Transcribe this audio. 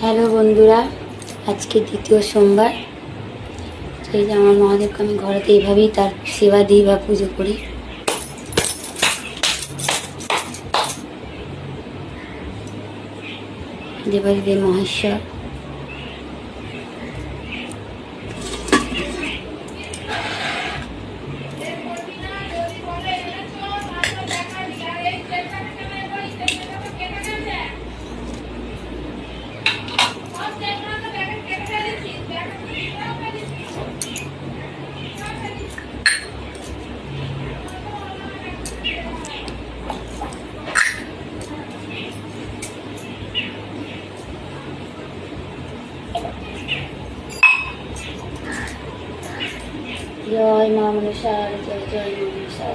Hello বন্ধুরা, আজকে দ্বিতীয় সোমবার। সেই যে আমার মহাদেবকে আমি ঘরেতে এইভাবেই তার সেবা দিই বা পুজো করি। দেবাদিদেব মহেশ্বর, জয় মা মনসা, জয় জয় মা মনসা।